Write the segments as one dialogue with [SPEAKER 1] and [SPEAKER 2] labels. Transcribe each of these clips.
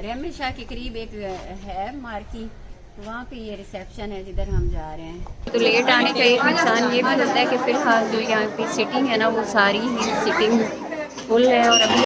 [SPEAKER 1] रहमत शाह के करीब एक है मार्की, वहाँ पे ये रिसेप्शन है जिधर हम जा रहे हैं। तो लेट आने का एक नुकसान ये भी होता है कि फ़िलहाल जो यहाँ पे सिटिंग है ना वो सारी ही सिटिंग फुल है। और अभी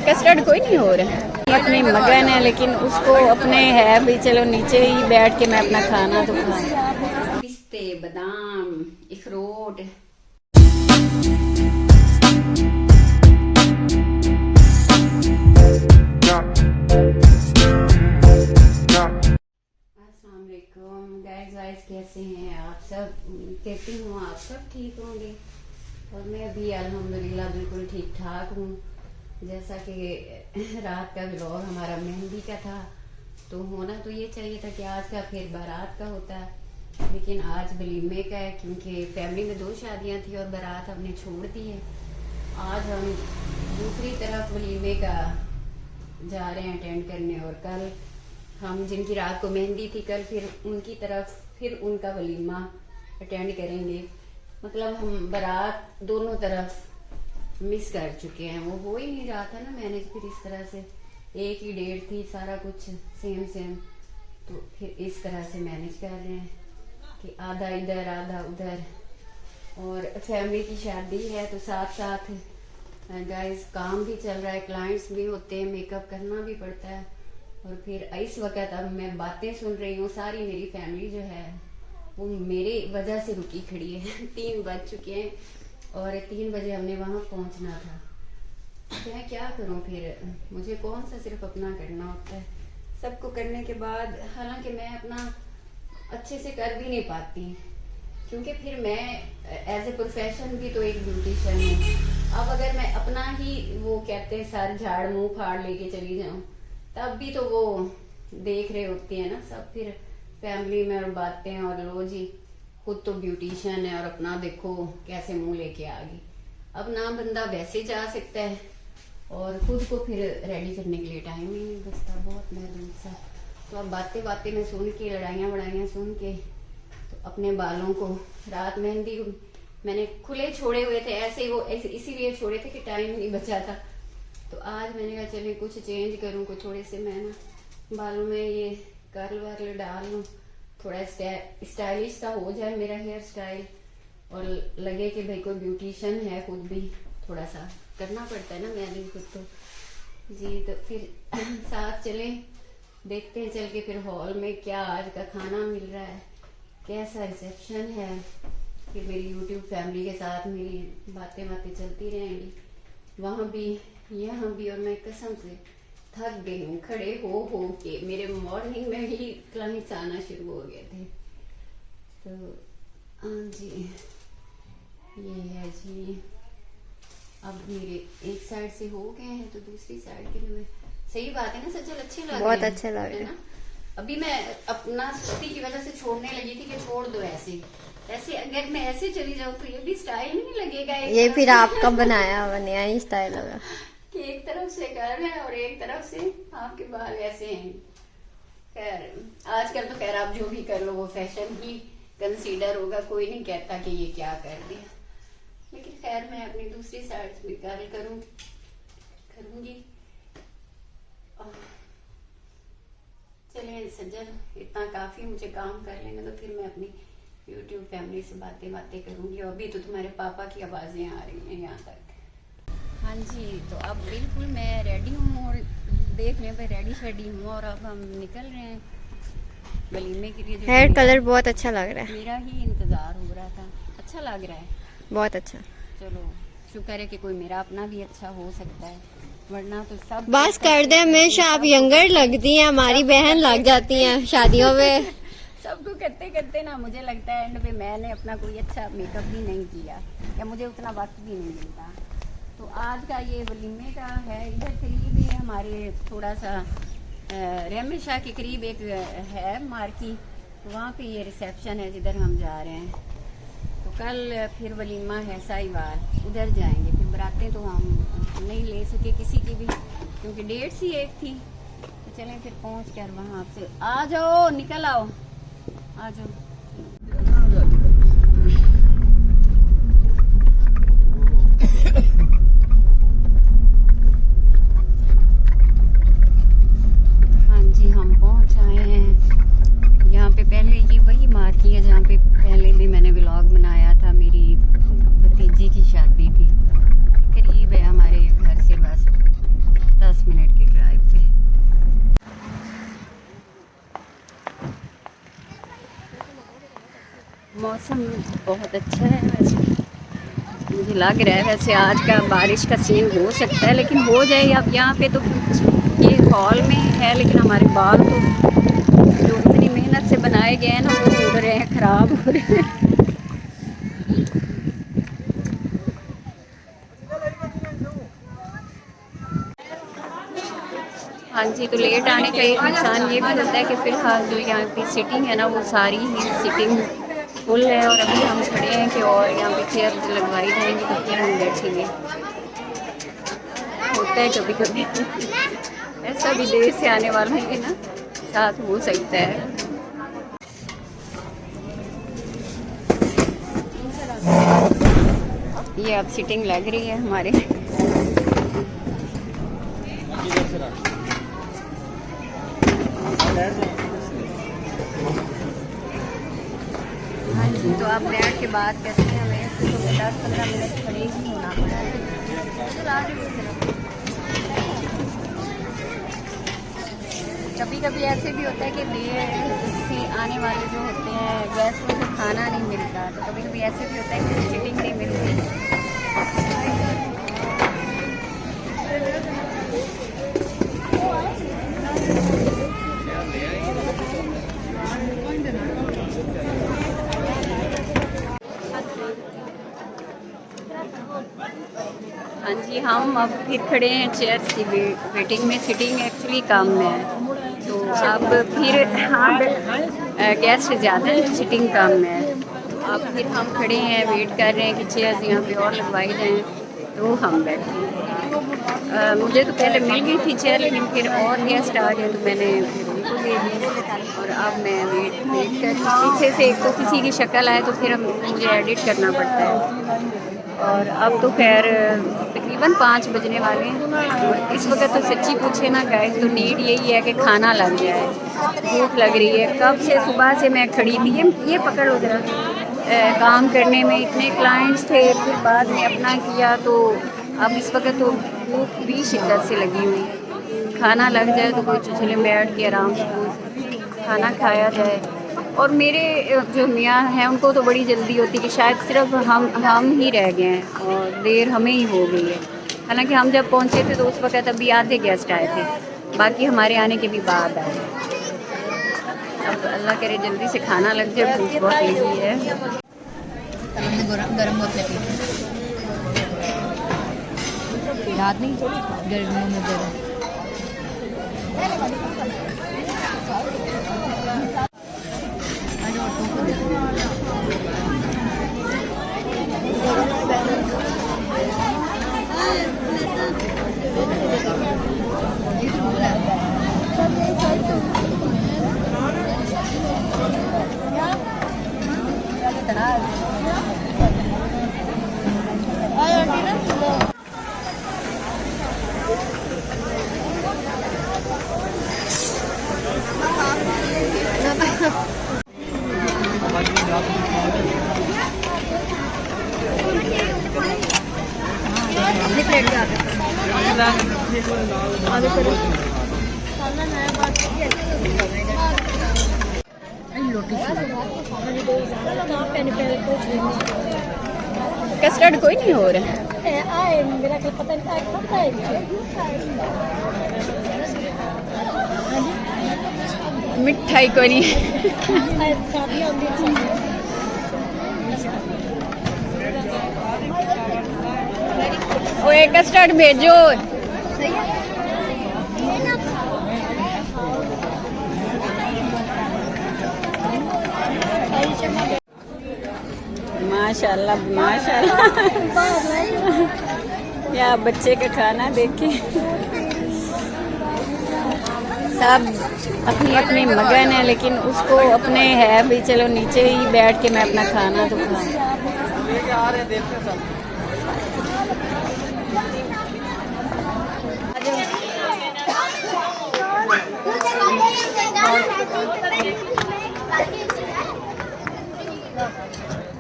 [SPEAKER 1] कस्टर्ड कोई नहीं हो रहा है, अपनी मगन है लेकिन उसको अपने है भी चलो नीचे ही बैठ के मैं अपना खाना तो खाऊं। पिस्ते, बादाम, अखरोट, गाइस कैसे हैं आप सब? कहती हूँ आप सब ठीक होंगे और मैं भी अल्हम्दुलिल्लाह बिल्कुल ठीक ठाक हूँ। जैसा कि रात का व्लॉग हमारा मेहंदी का था, तो होना तो ये चाहिए था कि आज का फिर बारात का होता, लेकिन आज वलीमे का है क्योंकि फैमिली में 2 शादियाँ थी और बारात हमने छोड़ दी है। आज हम दूसरी तरफ वलीमे का जा रहे हैं अटेंड करने, और कल हम जिनकी रात को मेहंदी थी कल फिर उनकी तरफ फिर उनका वलीमा अटेंड करेंगे। मतलब हम बारात दोनों तरफ मिस कर चुके हैं, वो हो ही नहीं रहा था ना मैनेज फिर इस तरह से, एक ही डेट थी सारा कुछ सेम, तो फिर इस तरह से मैनेज कर रहे हैं कि आधा इधर आधा उधर। और फैमिली की शादी है तो साथ साथ गाइस काम भी चल रहा है, क्लाइंट्स भी होते हैं, मेकअप करना भी पड़ता है। और फिर इस वक्त अब मैं बातें सुन रही हूँ, सारी मेरी फैमिली जो है वो मेरी वजह से रुकी खड़ी है। 3 बज चुके हैं और 3 बजे हमने वहाँ पहुँचना था। मैं क्या करूँ फिर, मुझे कौन सा सिर्फ अपना करना होता है, सबको करने के बाद हालांकि मैं अपना अच्छे से कर भी नहीं पाती क्योंकि फिर मैं एज ए प्रोफेशन भी तो एक ब्यूटिशियन हूँ। अब अगर मैं अपना ही वो कहते हैं सर झाड़ मुंह फाड़ लेके चली जाऊँ तब भी तो वो देख रहे होते हैं ना सब, फिर फैमिली में और बातें, और लो जी खुद तो ब्यूटिशियन है और अपना देखो कैसे मुंह लेके आ गई। अब ना बंदा वैसे जा सकता है और खुद को फिर रेडी करने के लिए टाइम ही नहीं बचता, बहुत महदूद सा। तो अब बातें में सुन के, लड़ाइयाँ सुन के, तो अपने बालों को रात मेहंदी मैंने खुले छोड़े हुए थे, ऐसे वो इसीलिए छोड़े थे कि टाइम नहीं बचा था। तो आज मैंने कहा चले कुछ चेंज करूँ, कुछ थोड़े से मैं ना बालों में ये कर्ल वर्ल डाल लूँ, थोड़ा स्टाइलिश सा हो जाए मेरा हेयर स्टाइल, और लगे कि भाई कोई ब्यूटिशियन है, खुद भी थोड़ा सा करना पड़ता है ना मैंने खुद तो जी। तो फिर साथ चले देखते हैं चल के फिर हॉल में क्या आज का खाना मिल रहा है, कैसा रिसेप्शन है। फिर मेरी यूट्यूब फैमिली के साथ मेरी बातें चलती रहेंगी, वहाँ भी यहाँ भी। और मैं कसम से थक गई हूँ खड़े हो के, मेरे मॉर्निंग में ही क्लाइंट्स आना शुरू हो गए थे। तो हाँ जी ये है जी, अब मेरे एक साइड से हो गए हैं तो दूसरी साइड के लिए सही बात है ना सज्जल, अच्छे लग रहे हैं,
[SPEAKER 2] बहुत अच्छे लग रहे हैं
[SPEAKER 1] ना। अभी मैं अपना स्थिति की वजह से छोड़ने लगी थी कि छोड़ दो ऐसे अगर मैं ऐसे चली जाऊँ तो ये भी स्टाइल नहीं लगेगा।
[SPEAKER 2] ये फिर आपका बनाया ही स्टाइल होगा
[SPEAKER 1] कि एक तरफ से कर है और एक तरफ से आपके बाल ऐसे हैं। खैर आजकल तो खैर आप जो भी कर लो वो फैशन ही कंसीडर होगा, कोई नहीं कहता कि ये क्या कर दिया। लेकिन खैर मैं अपनी दूसरी साइड भी कर्ल करूंगी। चलिए सज्जन इतना काफी, मुझे काम कर लेने तो फिर मैं अपनी यूट्यूब फैमिली से बातें करूंगी। अभी तो तुम्हारे पापा की आवाजें आ रही हैं यहाँ तक। हाँ जी तो अब बिल्कुल मैं रेडी हूँ और देख लें भाई रेडी हूँ, और अब हम निकल रहे हैं वलीमे के लिए।
[SPEAKER 2] हेयर कलर बहुत अच्छा लग रहा है,
[SPEAKER 1] मेरा ही इंतजार हो रहा था, अच्छा लग रहा है
[SPEAKER 2] बहुत अच्छा।
[SPEAKER 1] चलो शुक्र है कि कोई मेरा अपना भी अच्छा हो सकता है, वरना तो सब
[SPEAKER 2] बस कर दे। हमेशा आप यंगर लगती हैं, हमारी बहन लग जाती हैं शादियों में।
[SPEAKER 1] सबको करते ना मुझे लगता है एंड पे मैंने अपना कोई अच्छा मेकअप भी नहीं किया या मुझे उतना वक्त भी नहीं मिलता। तो आज का ये वलीमे का है, इधर करीब ही हमारे थोड़ा सा रहमत शाह के करीब एक है मार्की, तो वहाँ पे ये रिसेप्शन है जिधर हम जा रहे हैं। तो कल फिर वलीमा है साहिवाल, उधर जाएंगे। फिर बरातें तो हम नहीं ले सके किसी की भी क्योंकि डेट्स ही एक थी। तो चलें फिर पहुँच कर वहाँ आपसे आ जाओ, निकल आओ, आ जाओ। मौसम बहुत अच्छा है वैसे, मुझे लग रहा है वैसे आज का बारिश का सीन हो सकता है, लेकिन हो जाए। अब यहाँ पे तो ये हॉल में है, लेकिन हमारे बाल तो जो इतनी मेहनत से बनाए गए हैं ना वो उड़ रहे हैं, ख़राब हो रहे हैं। हाँ जी, तो लेट आने का एक नुकसान ये भी होता है कि फ़िलहाल जो यहाँ की सीटिंग है ना वो सारी ही सीटिंग फुल है, और अभी हम खड़े हैं कि और यहाँ पे चेयर लगवाई जाएंगी तो फिर हम बैठेंगे। होता है कभी कभी ऐसा भी, देर से आने वालों के ना साथ हो सकता है। ये अब सीटिंग लग रही है हमारे। हाँ जी, तो आप बैठ के बात करते हैं, हमें तो 10-15 मिनट खड़े ही होना पड़ा है। कभी कभी ऐसे भी होता है कि देर से आने वाले जो होते हैं गेस्ट को तो खाना नहीं मिलता, तो कभी कभी ऐसे भी होता है कि सीटिंग नहीं मिलती। हाँ जी, हम अब फिर खड़े हैं चेयर्स की वेटिंग में। सिटिंग एक्चुअली काम में है, तो अब फिर हाँ गेस्ट ज़्यादा है, सिटिंग काम में है। तो अब फिर हम खड़े हैं, वेट कर रहे हैं कि चेयर्स यहाँ पे और लगवाई जाएँ तो हम बैठें। मुझे तो पहले मिल गई थी चेयर, लेकिन फिर और गेस्ट आ गए तो मैंने फिर उनको दे दी, और अब मैं वेट कर पीछे से एक तो किसी की शक्ल आए तो फिर मुझे एडिट करना पड़ता है। और अब तो खैर तकरीबन 5 बजने वाले हैं, और इस वक्त तो सच्ची पूछे ना गाइस तो नीड यही है कि खाना लग जाए, भूख लग रही है। कब से सुबह से मैं खड़ी थी, ये पकड़ो जरा, काम करने में इतने क्लाइंट्स थे, फिर बाद में अपना किया, तो अब इस वक्त तो भूख भी शिद्दत से लगी हुई है। खाना लग जाए तो कोई चुचले बैठ के आराम से खाना खाया जाए। और मेरे जो मियाँ हैं उनको तो बड़ी जल्दी होती है कि शायद सिर्फ हम ही रह गए हैं और देर हमें ही हो गई है। हालांकि हम जब पहुँचे थे तो उस वक्त अभी आधे गेस्ट आए थे, बाकी हमारे आने के भी बाद आए। अब अल्लाह करे जल्दी से खाना लग जाए, भूख बहुत लगी है।
[SPEAKER 3] गरम होते रात नहीं गर्मियों में गरम।
[SPEAKER 1] कस्टर्ड कोई नहीं हो रहा है,
[SPEAKER 3] मेरा पता नहीं
[SPEAKER 1] मिठाई कोई नहीं। ओए कस्टर्ड भेजो। माशाल्लाह माशाल्लाह, या बच्चे का खाना देखे, सब अपनी अपनी मगन है, लेकिन उसको अपने है भी चलो नीचे ही बैठ के मैं अपना खाना तो खाऊं।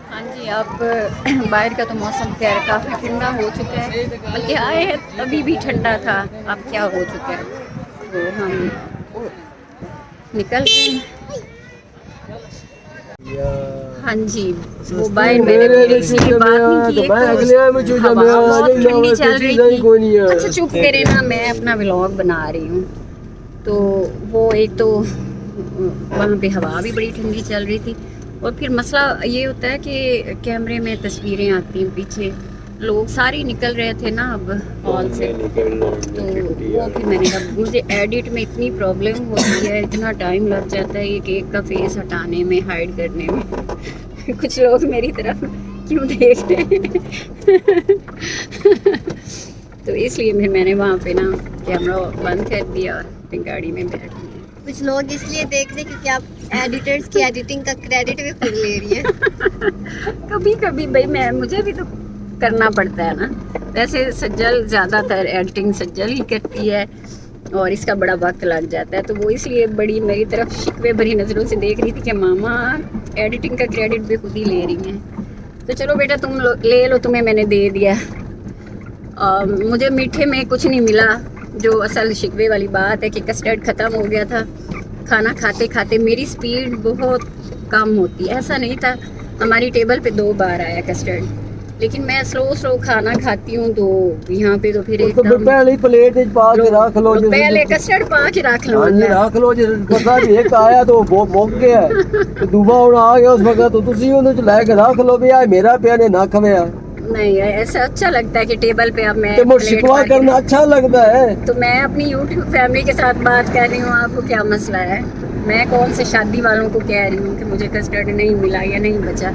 [SPEAKER 1] हाँ जी, अब बाहर का तो मौसम खैर काफ़ी ठंडा हो चुका है, बल्कि आए हैं तभी भी ठंडा था, अब क्या हो चुका है। तो हम निकल रहे हैं। हाँ जी, मोबाइल मैंने किसी की बात नहीं की, हवा बहुत ठंडी चल रही थी। अच्छा चुप करे ना, मैं अपना व्लॉग बना रही हूँ। तो वो एक तो वहाँ पे हवा भी बड़ी ठंडी चल रही थी, और फिर मसला ये होता है कि कैमरे में तस्वीरें आती हैं, पीछे लोग सारे निकल रहे थे ना अब हॉल से, तो वो फिर मैंने कहा मुझे एडिट में इतनी प्रॉब्लम होती है, इतना टाइम लग जाता है ये केक का फेस हटाने में, हाइड करने में। कुछ लोग मेरी तरफ क्यों देख रहे हैं। तो इसलिए फिर मैंने वहाँ पे ना कैमरा बंद कर दिया और फिर गाड़ी में बैठ गई।
[SPEAKER 2] कुछ लोग इसलिए देख रहे क्योंकि आप एडिटर्स की एडिटिंग का क्रेडिट भी खुद ले रही है।
[SPEAKER 1] कभी कभी भाई मुझे भी तो करना पड़ता है ना। वैसे सज्जल ज़्यादातर एडिटिंग सज्जल ही करती है और इसका बड़ा वक्त लग जाता है, तो वो इसलिए बड़ी मेरी तरफ शिकवे भरी नज़रों से देख रही थी कि मामा एडिटिंग का क्रेडिट भी खुद ही ले रही हैं। तो चलो बेटा तुम ले लो, तुम्हें मैंने दे दिया। मुझे मीठे में कुछ नहीं मिला, जो असल शिकवे वाली बात है कि कस्टर्ड ख़त्म हो गया था। खाना खाते खाते मेरी स्पीड बहुत कम होती है, ऐसा नहीं था। हमारी टेबल पे 2 बार आया कस्टर्ड, लेकिन मैं स्लो खाना खाती हूँ, तो यहाँ पे तो फिर एकदम
[SPEAKER 4] पहले प्लेट पा के रख लो,
[SPEAKER 1] पहले कस्टर्ड पा के रख लो,
[SPEAKER 4] रख लो जी। पता भी एक आया तो वो मुक गया, तो दूसरा हुण आ गया उस वक्त, तो तुसी ਉਹਦੇ ਚ ਲੈ ਕੇ रख लो भी आ मेरा पिया ने ना खवेया।
[SPEAKER 1] नहीं ऐसा अच्छा लगता है कि टेबल पे अब मैं
[SPEAKER 4] तो शिकवा करना अच्छा लगता है।
[SPEAKER 1] तो मैं अपनी यूट्यूब फैमिली के साथ बात कर रही हूँ, आपको क्या मसला है? मैं कौन से शादी वालों को कह रही हूँ कि मुझे कस्टर्ड नहीं मिला या नहीं बचा?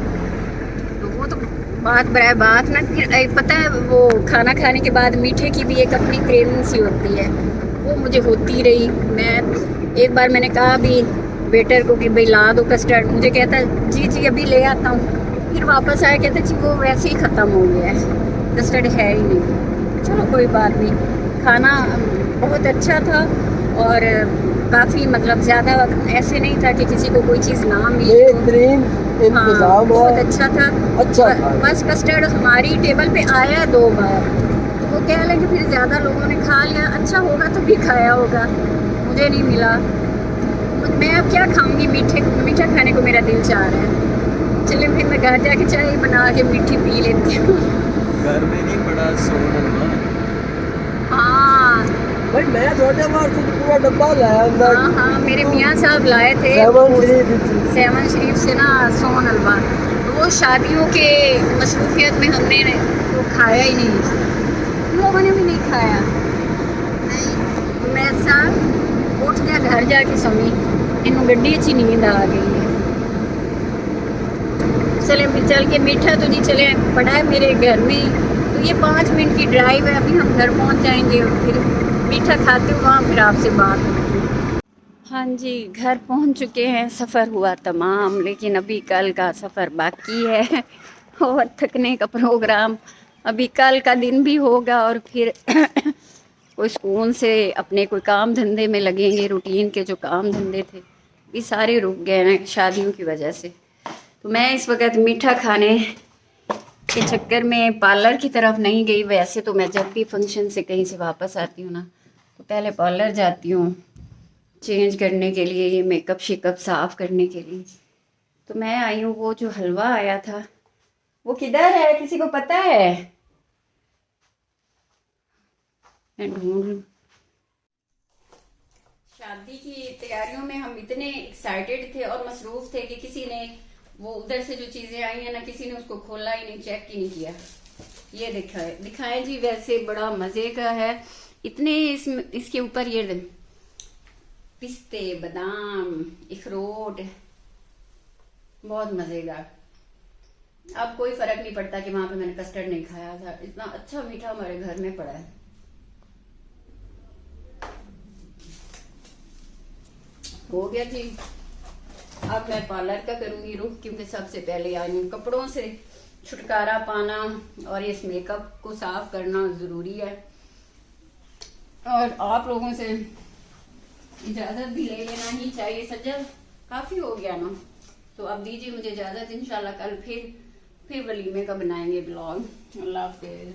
[SPEAKER 1] तो वो तो बात बराए बात ना। फिर पता है वो खाना खाने के बाद मीठे की भी एक अपनी क्रेविंग सी होती है, वो मुझे होती रही। मैं एक बार मैंने कहा भी वेटर को कि भाई ला दो कस्टर्ड, मुझे कहता जी अभी ले आता हूँ। फिर वापस आया कहते जी वो वैसे ही ख़त्म हो गया है, कस्टर्ड है ही नहीं। चलो कोई बात नहीं, खाना बहुत अच्छा था और काफ़ी मतलब ज़्यादा वक्त ऐसे नहीं था कि किसी को कोई चीज़ ना मिले। हाँ, बहुत अच्छा था। अच्छा बस कस्टर्ड हमारी टेबल पे आया 2 बार, तो वो कह लगे फिर ज़्यादा लोगों ने खा लिया, अच्छा होगा तो भी खाया होगा, मुझे नहीं मिला। मैं अब क्या खाऊंगी, मीठा खाने को मेरा दिल चाह रहा है। चलिए फिर मैं घर जाके चाय बना के मीठी पी लेती हूँ।
[SPEAKER 4] घर में नहीं पड़ा सोना।
[SPEAKER 1] हाँ
[SPEAKER 4] भाई मैं छोटे बार से पूरा डब्बा लाया अंदर।
[SPEAKER 1] हाँ मेरे मियाँ साहब लाए थे 7 शरीफ से ना सोन हलवा, तो वो शादियों के मसरूफियत में हमने वो खाया ही नहीं, हम लोगों ने भी नहीं खाया। मैं साहब उठ गया घर जाके सोनी, इन गड्डी अच्छी नींद आ गई है। चले फिर चल के मीठा तो नहीं चले पड़ा है मेरे घर में, तो ये 5 मिनट की ड्राइव है, अभी हम घर पहुंच जाएंगे और फिर मीठा खाते हुए वहाँ फिर आपसे बात होगी। हाँ जी घर पहुंच चुके हैं, सफ़र हुआ तमाम, लेकिन अभी कल का सफ़र बाकी है और थकने का प्रोग्राम अभी कल का दिन भी होगा, और फिर कोई सुकून से अपने कोई काम धंधे में लगेंगे। रूटीन के जो काम धंधे थे ये सारे रुक गए हैं शादियों की वजह से। तो मैं इस वक्त मीठा खाने के चक्कर में पार्लर की तरफ नहीं गई। वैसे तो मैं जब भी फंक्शन से कहीं से वापस आती हूँ ना, तो पहले पार्लर जाती हूँ चेंज करने के लिए, ये मेकअप शेकअप साफ़ करने के लिए। तो मैं आई हूँ, वो जो हलवा आया था वो किधर है, किसी को पता है? मैं ढूंढ लूँ। शादी की तैयारियों में हम इतने एक्साइटेड थे और मसरूफ़ थे कि किसी ने वो उधर से जो चीज़ें आई हैं ना, किसी ने उसको खोला ही नहीं, चेक ही नहीं किया। ये दिखाएं जी, वैसे बड़ा मज़े का है। इतने इसके ऊपर ये पिस्ते, बादाम, अखरोट, बहुत मज़ेदार। अब कोई फ़र्क नहीं पड़ता कि वहाँ पे मैंने कस्टर्ड नहीं खाया था, इतना अच्छा मीठा हमारे घर में पड़ा है। हो गया जी, अब मैं पार्लर का करूंगी रुख, क्योंकि सबसे पहले आई हूँ कपड़ों से छुटकारा पाना और इस मेकअप को साफ करना ज़रूरी है। और आप लोगों से इजाज़त भी ले लेना ही चाहिए, सज्जल काफ़ी हो गया ना, तो अब दीजिए मुझे इजाज़त। इंशाल्लाह कल फिर वलीमे का बनाएंगे ब्लॉग। अल्लाह हाफिज़।